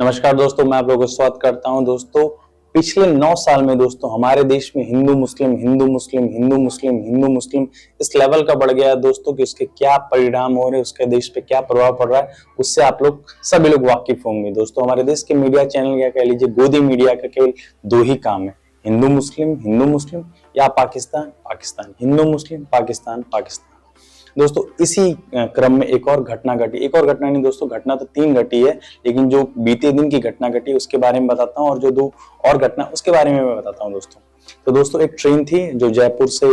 नमस्कार दोस्तों, मैं आप लोगों का स्वागत करता हूं। दोस्तों, पिछले 9 साल में दोस्तों हमारे देश में हिंदू मुस्लिम हिंदू मुस्लिम हिंदू मुस्लिम हिंदू मुस्लिम इस लेवल का बढ़ गया है दोस्तों कि उसके क्या परिणाम हो रहे हैं, उसके देश पे क्या प्रभाव पड़ रहा है, उससे आप लोग सभी लोग वाकिफ होंगे। दोस्तों, हमारे देश के मीडिया चैनल या कह लीजिए गोदी मीडिया का केवल 2 ही काम है, हिंदू मुस्लिम या पाकिस्तान पाकिस्तान, हिंदू मुस्लिम पाकिस्तान पाकिस्तान। दोस्तों, इसी क्रम में एक और घटना घटी, एक और घटना नहीं दोस्तों, घटना तो 3 घटी है, लेकिन जो बीते दिन की घटना घटी उसके बारे में बताता हूँ और जो 2 और घटना उसके बारे में मैं बताता हूँ दोस्तों। तो दोस्तों, एक ट्रेन थी जो जयपुर से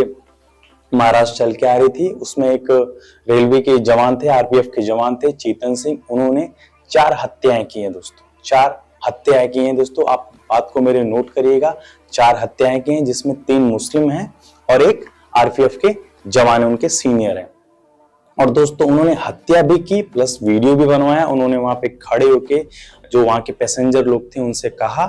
महाराष्ट्र चल के आ रही थी। उसमें एक रेलवे के जवान थे, आरपीएफ के जवान थे, चेतन सिंह। उन्होंने 4 हत्याएं की हैं दोस्तों, 4 हत्याएं की हैं दोस्तों। आप बात को मेरे नोट करिएगा, 4 हत्याएं की हैं जिसमें 3 मुस्लिम हैं और एक आरपीएफ के जवान उनके सीनियर हैं। और दोस्तों, उन्होंने हत्या भी की प्लस वीडियो भी बनवाया। उन्होंने वहां पे खड़े होके जो वहां के पैसेंजर लोग थे उनसे कहा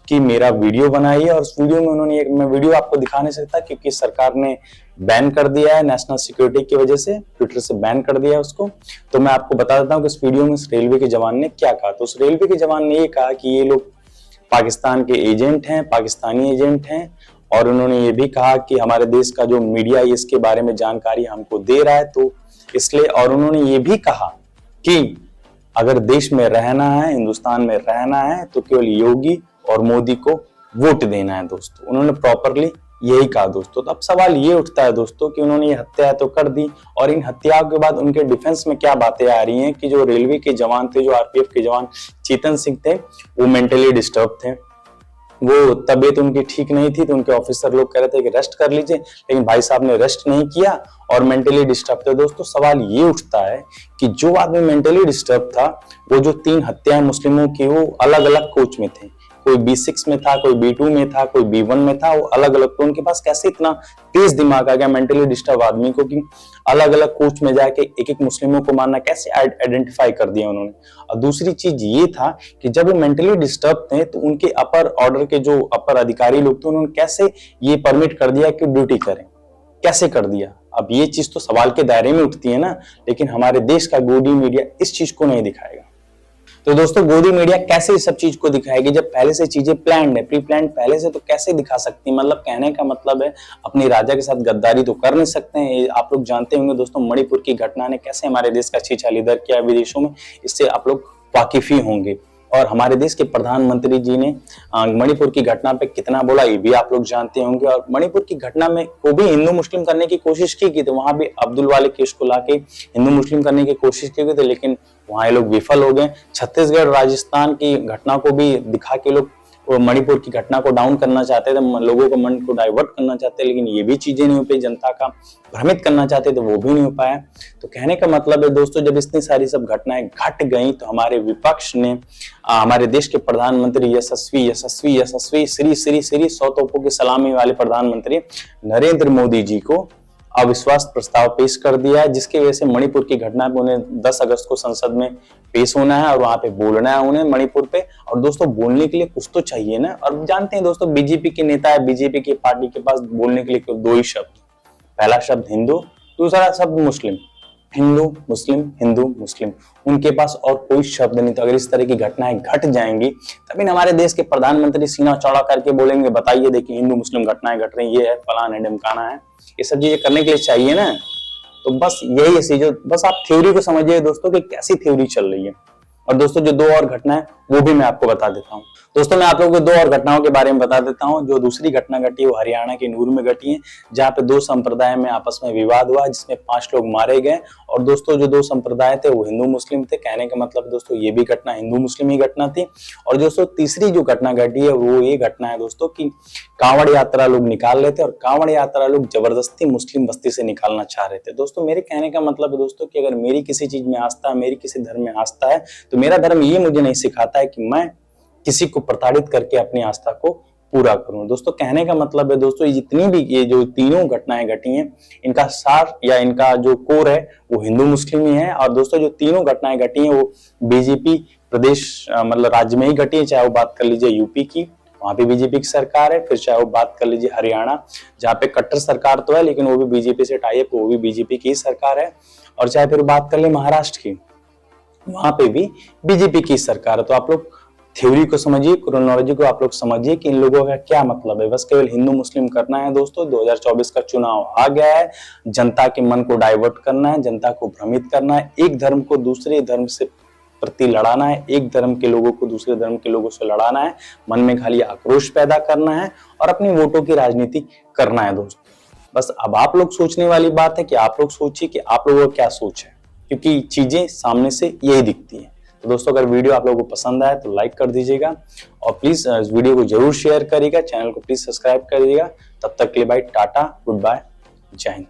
कि मेरा वीडियो बनाइए, और उस वीडियो में उन्होंने मैं वीडियो आपको दिखा नहीं सकता क्योंकि सरकार ने बैन कर दिया है, नेशनल सिक्योरिटी की वजह से ट्विटर से बैन कर दिया है उसको। तो मैं आपको बता देता हूँ कि इस वीडियो में उस रेलवे के जवान ने क्या कहा। तो उस रेलवे के जवान ने ये कहा कि ये लोग पाकिस्तान के एजेंट हैं, पाकिस्तानी एजेंट हैं, और उन्होंने ये भी कहा कि हमारे देश का जो मीडिया इसके बारे में जानकारी हमको दे रहा है, तो इसलिए। और उन्होंने ये भी कहा कि अगर देश में रहना है, हिंदुस्तान में रहना है, तो केवल योगी और मोदी को वोट देना है दोस्तों। उन्होंने प्रॉपरली यही कहा दोस्तों। तो अब सवाल ये उठता है दोस्तों कि उन्होंने ये हत्या तो कर दी, और इन हत्याओं के बाद उनके डिफेंस में क्या बातें आ रही हैं कि जो रेलवे के जवान थे, जो आरपीएफ के जवान चेतन सिंह थे, वो मेंटली डिस्टर्ब थे, वो तबीयत उनकी ठीक नहीं थी। तो उनके ऑफिसर लोग कह रहे थे कि रेस्ट कर लीजिए, लेकिन भाई साहब ने रेस्ट नहीं किया और मेंटली डिस्टर्ब थे। दोस्तों, सवाल ये उठता है कि जो आदमी मेंटली डिस्टर्ब था, वो जो 3 हत्याएं मुस्लिमों की, वो अलग अलग कोच में थे। कोई B6 में था, कोई B2 में था, कोई B1 में था, वो अलग अलग। तो उनके पास कैसे इतना तेज दिमाग आ गया मेंटली डिस्टर्ब आदमी को कि अलग अलग कोच में जाके एक एक मुस्लिमों को मारना, कैसे आइडेंटिफाई कर दिया उन्होंने। और दूसरी चीज ये था कि जब वो मेंटली डिस्टर्ब थे तो उनके अपर ऑर्डर के जो अपर अधिकारी लोग थे, उन्होंने कैसे ये परमिट कर दिया कि ड्यूटी करें, कैसे कर दिया। अब ये चीज तो सवाल के दायरे में उठती है ना, लेकिन हमारे देश का गोदी मीडिया इस चीज को नहीं दिखाएगा। तो दोस्तों, गोदी मीडिया कैसे इस सब चीज को दिखाएगी जब पहले से चीजें प्लान्ड है, प्री प्लान्ड पहले से, तो कैसे दिखा सकती है। मतलब कहने का मतलब है अपनी राजा के साथ गद्दारी तो कर नहीं सकते हैं। आप लोग जानते होंगे दोस्तों, मणिपुर की घटना ने कैसे हमारे देश का छीछा इधर किया विदेशों में, इससे आप लोग वाकिफ ही होंगे। और हमारे देश के प्रधानमंत्री जी ने मणिपुर की घटना पे कितना बोला ये भी आप लोग जानते होंगे। और मणिपुर की घटना में को भी हिंदू मुस्लिम करने की कोशिश की थी, वहां भी अब्दुल वाले केस को लाके हिंदू मुस्लिम करने की कोशिश की गई थी, लेकिन वहां ये लोग विफल हो गए। छत्तीसगढ़ राजस्थान की घटना को भी दिखा के लोग मणिपुर की घटना को डाउन करना चाहते थे, लोगों को मन को डाइवर्ट करना चाहते, लेकिन ये भी चीजें नहीं हो पाई। जनता का भ्रमित करना चाहते थे, वो भी नहीं हो पाया। तो कहने का मतलब है दोस्तों, जब इतनी सारी सब घटनाएं घट गई तो हमारे विपक्ष ने हमारे देश के प्रधानमंत्री यशस्वी यशस्वी यशस्वी श्री श्री श्री 100 तोपों की सलामी वाले प्रधानमंत्री नरेंद्र मोदी जी को अविश्वास प्रस्ताव पेश कर दिया है, जिसकी वजह से मणिपुर की घटना पे उन्हें 10 अगस्त को संसद में पेश होना है और वहां पे बोलना है उन्हें मणिपुर पे। और दोस्तों, बोलने के लिए कुछ तो चाहिए ना। और जानते हैं दोस्तों, बीजेपी के नेता है, बीजेपी की पार्टी के पास बोलने के लिए 2 ही शब्द, पहला शब्द हिंदू, दूसरा शब्द मुस्लिम। हिंदू मुस्लिम, उनके पास और कोई शब्द नहीं। तो अगर इस तरह की घटनाएं घट जाएंगी तभी हमारे देश के प्रधानमंत्री सीना चौड़ा करके बोलेंगे, बताइए देखिए हिंदू मुस्लिम घटनाएं घट रही, ये है फलाना है ढिमकाना है। ये सब चीजें करने के लिए चाहिए ना। तो बस यही है चीज, बस आप थ्योरी को समझिए दोस्तों कि कैसी थ्योरी चल रही है। और दोस्तों, जो 2 और घटनाएं वो भी मैं आपको बता देता हूँ। दोस्तों, मैं आप लोगों को 2 और घटनाओं के बारे में बता देता हूँ। जो दूसरी घटना घटी वो हरियाणा के नूर में घटी है, जहाँ पे 2 संप्रदाय में आपस में विवाद हुआ, जिसमें 5 लोग मारे गए। और दोस्तों, जो 2 संप्रदाय थे वो हिंदू मुस्लिम थे। कहने का मतलब दोस्तों, ये भी घटना हिंदू मुस्लिम ही घटना थी। और दोस्तों, तीसरी जो घटना घटी है वो ये घटना है दोस्तों कि कांवड़ यात्रा लोग निकाल रहे थे, और कांवड़ यात्रा लोग जबरदस्ती मुस्लिम बस्ती से निकालना चाह रहे थे। दोस्तों, मेरे कहने का मतलब है दोस्तों कि अगर मेरी किसी चीज में आस्था है, मेरी किसी धर्म में आस्था है, तो मेरा धर्म ये मुझे नहीं सिखाता है कि मैं किसी को प्रताड़ित करके अपनी आस्था को पूरा करूं। दोस्तों, कहने का मतलब है दोस्तों, जितनी भी ये जो तीनों घटनाएं घटी हैं, इनका सार या इनका जो कोर है वो हिंदू मुस्लिम ही है। और दोस्तों, जो तीनों घटनाएं घटी हैं वो बीजेपी प्रदेश मतलब राज्य में ही घटी है। चाहे वो बात कर लीजिए यूपी की, वहां पे बीजेपी की सरकार है, फिर चाहे वो बात कर लीजिए हरियाणा, जहाँ पे कट्टर सरकार तो है लेकिन वो भी बीजेपी से टाई अप, वो भी बीजेपी की सरकार है। और चाहे फिर बात कर ले महाराष्ट्र की, वहां पे भी बीजेपी की सरकार है। तो आप लोग थ्योरी को समझिए, क्रोनोलॉजी को आप लोग समझिए कि इन लोगों का क्या मतलब है। बस केवल हिंदू मुस्लिम करना है दोस्तों। 2024 का चुनाव आ गया है, जनता के मन को डाइवर्ट करना है, जनता को भ्रमित करना है, एक धर्म को दूसरे धर्म से प्रति लड़ाना है, एक धर्म के लोगों को दूसरे धर्म के लोगों से लड़ाना है, मन में खाली आक्रोश पैदा करना है और अपनी वोटों की राजनीति करना है दोस्तों। बस अब आप लोग सोचने वाली बात है कि आप लोग सोचिए कि आप लोगों का क्या सोच है, क्योंकि चीजें सामने से यही दिखती हैं। तो दोस्तों अगर वीडियो आप लोगों को पसंद आए तो लाइक कर दीजिएगा और प्लीज इस वीडियो को जरूर शेयर करिएगा, चैनल को प्लीज सब्सक्राइब करिएगा। तब तक के लिए भाई टाटा, गुड बाय, जय हिंद।